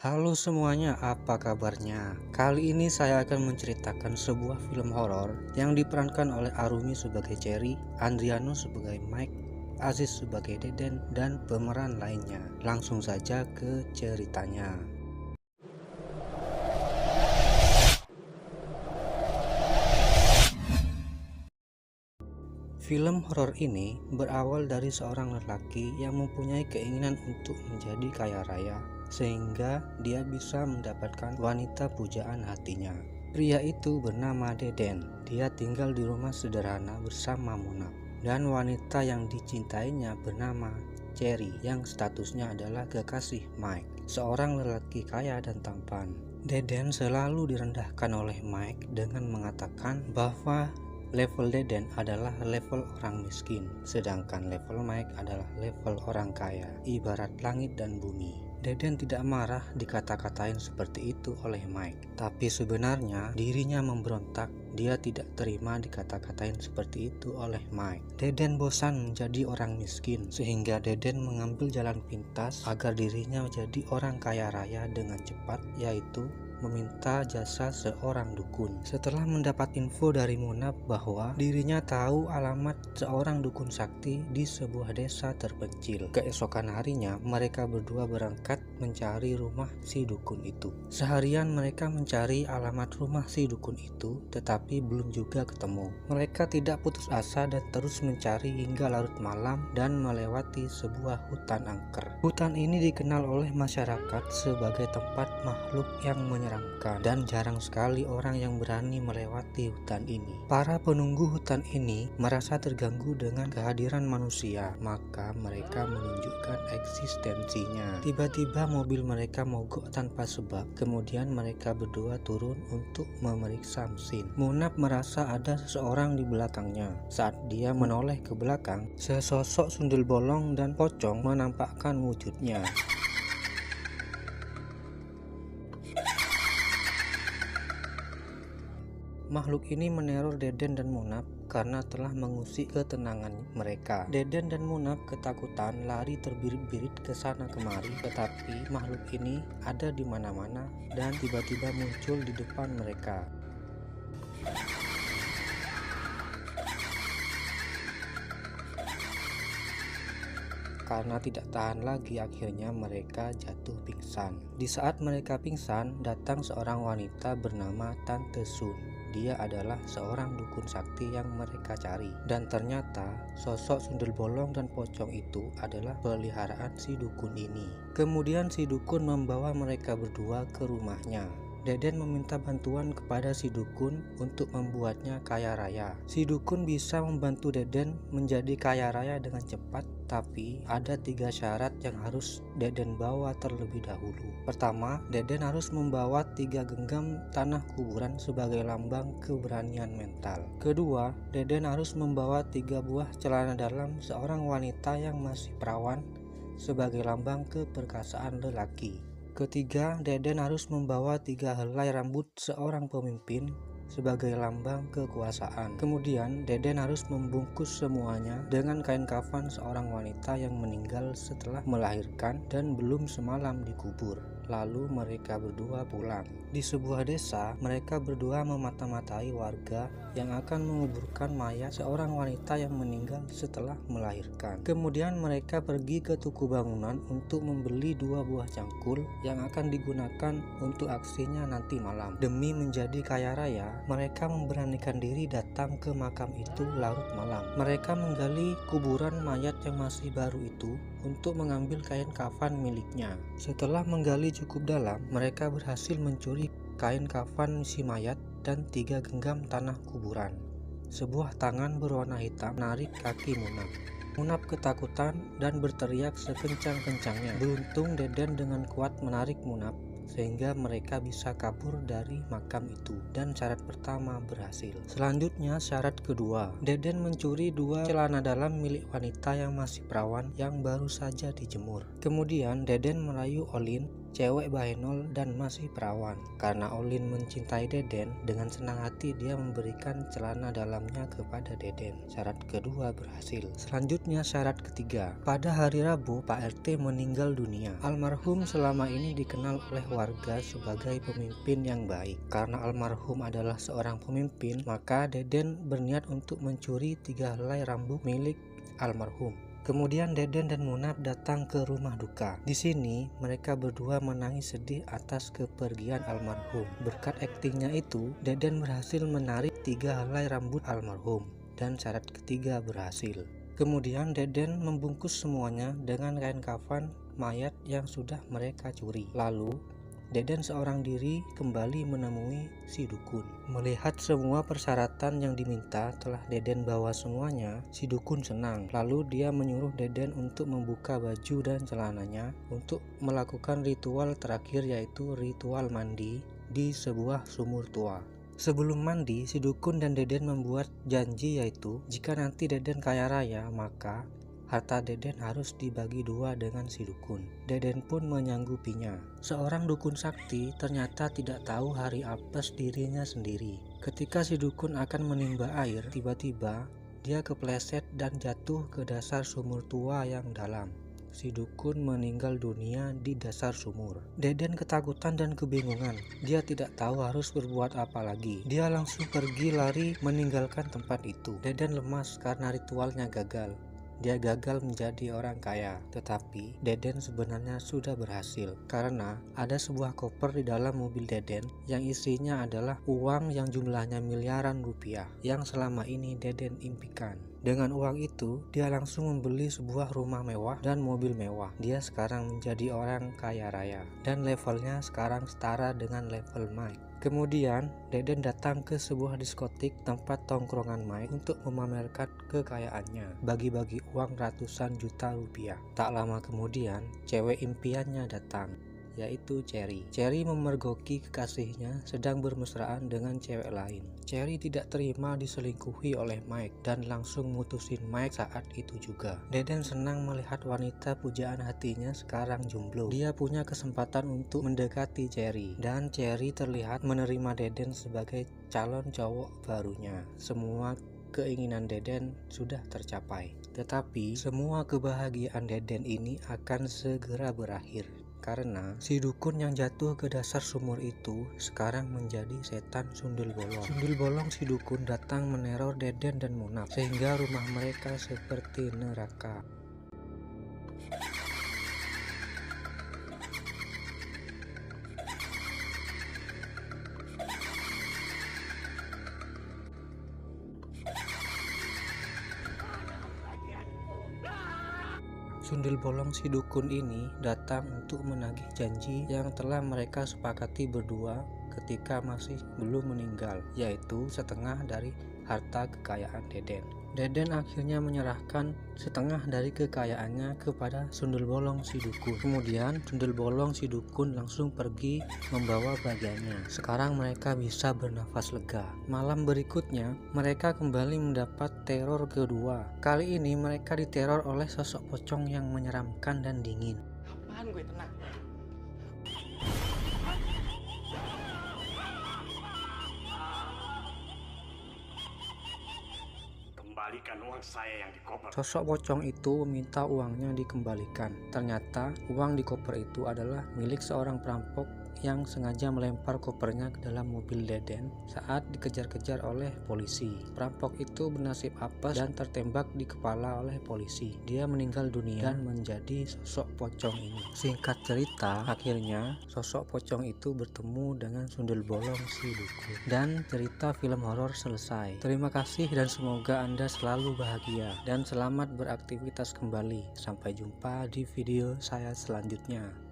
Halo semuanya, apa kabarnya? Kali ini saya akan menceritakan sebuah film horor yang diperankan oleh Arumi sebagai Cherry, Andriano sebagai Mike, Aziz sebagai Deden, dan pemeran lainnya. Langsung saja ke ceritanya. Film horor ini berawal dari seorang lelaki yang mempunyai keinginan untuk menjadi kaya raya, sehingga dia bisa mendapatkan wanita pujaan hatinya. Pria itu bernama Deden. Dia tinggal di rumah sederhana bersama Mona, dan wanita yang dicintainya bernama Cherry yang statusnya adalah kekasih Mike, seorang lelaki kaya dan tampan. Deden selalu direndahkan oleh Mike dengan mengatakan bahwa level Deden adalah level orang miskin, sedangkan level Mike adalah level orang kaya, ibarat langit dan bumi. Deden tidak marah dikata-katain seperti itu oleh Mike, tapi sebenarnya dirinya memberontak. Dia tidak terima dikata-katain seperti itu oleh Mike. Deden bosan menjadi orang miskin, sehingga Deden mengambil jalan pintas agar dirinya menjadi orang kaya raya dengan cepat, yaitu meminta jasa seorang dukun. Setelah mendapat info dari Munab bahwa dirinya tahu alamat seorang dukun sakti di sebuah desa terpencil. Keesokan harinya mereka berdua berangkat mencari rumah si dukun itu. Seharian mereka mencari alamat rumah si dukun itu, tetapi belum juga ketemu. Mereka tidak putus asa dan terus mencari hingga larut malam dan melewati sebuah hutan angker. Hutan ini dikenal oleh masyarakat sebagai tempat makhluk yang menyeramkan, dan jarang sekali orang yang berani melewati hutan ini. Para penunggu hutan ini merasa terganggu dengan kehadiran manusia, maka mereka menunjukkan eksistensinya. Tiba-tiba mobil mereka mogok tanpa sebab, kemudian mereka berdua turun untuk memeriksa mesin. Munab merasa ada seseorang di belakangnya. Saat dia menoleh ke belakang, sesosok sundel bolong dan pocong menampakkan wujudnya. Makhluk ini meneror Deden dan Munab karena telah mengusik ketenangan mereka. Deden dan Munab ketakutan lari terbirit-birit ke sana kemari, tetapi makhluk ini ada di mana-mana dan tiba-tiba muncul di depan mereka. Karena tidak tahan lagi, akhirnya mereka jatuh pingsan. Di saat mereka pingsan, datang seorang wanita bernama Tante Sun. Dia adalah seorang dukun sakti yang mereka cari. Dan ternyata sosok sundel bolong dan pocong itu adalah peliharaan si dukun ini. Kemudian si dukun membawa mereka berdua ke rumahnya. Deden meminta bantuan kepada si dukun untuk membuatnya kaya raya. Si dukun bisa membantu Deden menjadi kaya raya dengan cepat, tapi ada 3 syarat yang harus Deden bawa terlebih dahulu. Pertama, Deden harus membawa 3 genggam tanah kuburan sebagai lambang keberanian mental. Kedua, Deden harus membawa 3 buah celana dalam seorang wanita yang masih perawan sebagai lambang keperkasaan lelaki. Ketiga, Deden harus membawa 3 helai rambut seorang pemimpin sebagai lambang kekuasaan. Kemudian, Deden harus membungkus semuanya dengan kain kafan seorang wanita yang meninggal setelah melahirkan dan belum semalam dikubur. Lalu mereka berdua pulang. Di sebuah desa, mereka berdua memata-matai warga yang akan menguburkan mayat seorang wanita yang meninggal setelah melahirkan. Kemudian mereka pergi ke toko bangunan untuk membeli 2 buah cangkul yang akan digunakan untuk aksinya nanti malam. Demi menjadi kaya raya, mereka memberanikan diri datang ke makam itu larut malam. Mereka menggali kuburan mayat yang masih baru itu untuk mengambil kain kafan miliknya. Setelah menggali cukup dalam, mereka berhasil mencuri kain kafan si mayat dan 3 genggam tanah kuburan. Sebuah tangan berwarna hitam menarik kaki Munab. Munab ketakutan dan berteriak sekencang-kencangnya. Beruntung Deden dengan kuat menarik Munab sehingga mereka bisa kabur dari makam itu, dan syarat pertama berhasil. Selanjutnya syarat kedua, Deden mencuri 2 celana dalam milik wanita yang masih perawan yang baru saja dijemur. Kemudian Deden merayu Olin, cewek bahenol dan masih perawan. Karena Olin mencintai Deden, dengan senang hati dia memberikan celana dalamnya kepada Deden. Syarat kedua berhasil. Selanjutnya syarat ketiga. Pada hari Rabu, Pak RT meninggal dunia. Almarhum selama ini dikenal oleh warga sebagai pemimpin yang baik. Karena almarhum adalah seorang pemimpin, maka Deden berniat untuk mencuri 3 helai rambut milik almarhum. Kemudian Deden dan Munaf datang ke rumah duka. Di sini mereka berdua menangis sedih atas kepergian almarhum. Berkat aktingnya itu, Deden berhasil menarik 3 helai rambut almarhum dan syarat ketiga berhasil. Kemudian Deden membungkus semuanya dengan kain kafan mayat yang sudah mereka curi. Lalu Deden seorang diri kembali menemui si dukun. Melihat semua persyaratan yang diminta telah Deden bawa semuanya, si dukun senang. Lalu dia menyuruh Deden untuk membuka baju dan celananya untuk melakukan ritual terakhir, yaitu ritual mandi di sebuah sumur tua. Sebelum mandi, si dukun dan Deden membuat janji, yaitu jika nanti Deden kaya raya, maka harta Deden harus dibagi 2 dengan si dukun. Deden pun menyanggupinya. Seorang dukun sakti ternyata tidak tahu hari apes dirinya sendiri. Ketika si dukun akan menimba air, tiba-tiba dia kepleset dan jatuh ke dasar sumur tua yang dalam. Si dukun meninggal dunia di dasar sumur. Deden ketakutan dan kebingungan. Dia tidak tahu harus berbuat apa lagi. Dia langsung pergi lari meninggalkan tempat itu. Deden lemas karena ritualnya gagal. Dia gagal menjadi orang kaya, tetapi Deden sebenarnya sudah berhasil karena ada sebuah koper di dalam mobil Deden yang isinya adalah uang yang jumlahnya miliaran rupiah yang selama ini Deden impikan. Dengan uang itu, dia langsung membeli sebuah rumah mewah dan mobil mewah. Dia sekarang menjadi orang kaya raya dan levelnya sekarang setara dengan level Mike. Kemudian, Deden datang ke sebuah diskotik tempat tongkrongan Mike untuk memamerkan kekayaannya, bagi-bagi uang ratusan juta rupiah. Tak lama kemudian, cewek impiannya datang, yaitu Cherry. Cherry memergoki kekasihnya sedang bermesraan dengan cewek lain. Cherry tidak terima diselingkuhi oleh Mike dan langsung mutusin Mike saat itu juga. Deden senang melihat wanita pujaan hatinya sekarang jomblo. Dia punya kesempatan untuk mendekati Cherry dan Cherry terlihat menerima Deden sebagai calon cowok barunya. Semua keinginan Deden sudah tercapai. Tetapi semua kebahagiaan Deden ini akan segera berakhir. Karena si dukun yang jatuh ke dasar sumur itu sekarang menjadi setan sundul bolong. Sundul bolong si dukun datang meneror Deden dan Munaf sehingga rumah mereka seperti neraka. Sundel bolong si dukun ini datang untuk menagih janji yang telah mereka sepakati berdua ketika masih belum meninggal, yaitu setengah dari harta kekayaan Deden. Deden akhirnya menyerahkan setengah dari kekayaannya kepada sundel bolong si dukun. Kemudian sundel bolong si dukun langsung pergi membawa bagiannya. Sekarang mereka bisa bernafas lega. Malam berikutnya mereka kembali mendapat teror kedua. Kali ini mereka diteror oleh sosok pocong yang menyeramkan dan dingin. Apaan gue tenang? Kembalikan uang saya yang di koper. Sosok pocong itu meminta uangnya dikembalikan. Ternyata uang di koper itu adalah milik seorang perampok yang sengaja melempar kopernya ke dalam mobil Deden saat dikejar-kejar oleh polisi. Perampok itu bernasib apes dan tertembak di kepala oleh polisi. Dia meninggal dunia dan menjadi sosok pocong ini. Singkat cerita, akhirnya sosok pocong itu bertemu dengan sundel bolong si dukun dan cerita film horor selesai. Terima kasih dan semoga Anda selalu bahagia dan selamat beraktivitas kembali. Sampai jumpa di video saya selanjutnya.